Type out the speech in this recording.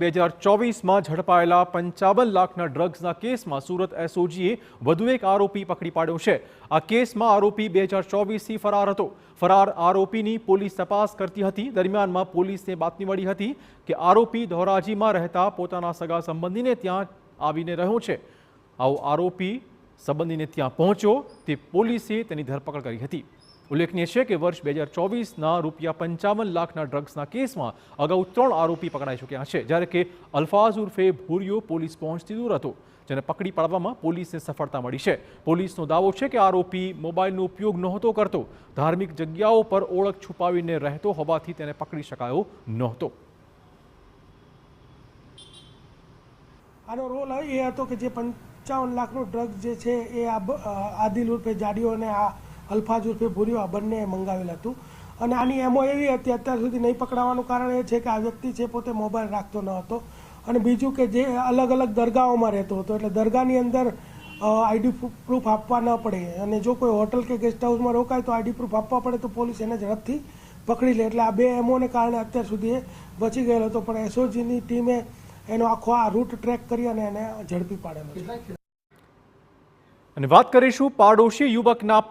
2024માં ઝડપાયેલા 55 લાખના ડ્રગ્સના કેસમાં સુરત એસઓજીએ વધુ એક આરોપી પકડી પાડ્યો છે। આ કેસમાં આરોપી 2024થી ફરાર હતો। ફરાર આરોપીની પોલીસ તપાસ કરતી હતી। દરમિયાનમાં પોલીસને બાતમી મળી હતી કે આરોપી ધોરાજીમાં રહેતા પોતાના સગા સંબંધીને ત્યાં આવીને રહ્યો છે। આવો આરોપી સંબંધીને ત્યાં પહોંચ્યો તે પોલીસે તેની ધરપકડ કરી હતી। ઉલ્લેખનીય છે કે વર્ષ 2024ના ₹55 લાખના ડ્રગ્સના કેસમાં અગાઉ 3 આરોપી પકડાઈ ચૂક્યા છે, જ્યારે કે અલ્ફાઝ ઉર્ફે ભૂરિયો પોલીસ પહોંચતી દૂર હતો, જેને પકડી પાડવામાં પોલીસને સફળતા મળી છે। પોલીસનો દાવો છે કે આરોપી મોબાઈલનો ઉપયોગ નહોતો કરતો, ધાર્મિક જગ્યાઓ પર ઓળખ છુપાવીને રહેતો હોવાથી તેને પકડી શકાયો નહોતો। આનો રોલ એ હતો કે જે 55 લાખનું ડ્રગ્સ જે છે એ આદિલ ઉર્ફે જાડિયો અને આ અલ્ફાઝ ઉર્ફે ભૂરિયો આ બંને મંગાવેલ હતું। અને આની એમો એવી હતી, અત્યાર સુધી નહીં પકડાવાનું કારણ એ છે કે આ વ્યક્તિ છે પોતે મોબાઈલ રાખતો ન હતો, અને બીજું કે જે અલગ અલગ દરગાહોમાં રહેતો હતો, એટલે દરગાહની અંદર આઈડી પ્રૂફ આપવા ન પડે, અને જો કોઈ હોટલ કે ગેસ્ટ હાઉસમાં રોકાય તો આઈડી પ્રૂફ આપવા પડે તો પોલીસ એને ઝડપથી પકડી લે। એટલે આ બે એમોને કારણે અત્યાર સુધી એ બચી ગયેલો હતો, પણ એસઓજીની ટીમે એનો આખો આ રૂટ ટ્રેક કરી અને એને ઝડપી પાડેલો છે। અને વાત કરીશું પાડોશી યુવકના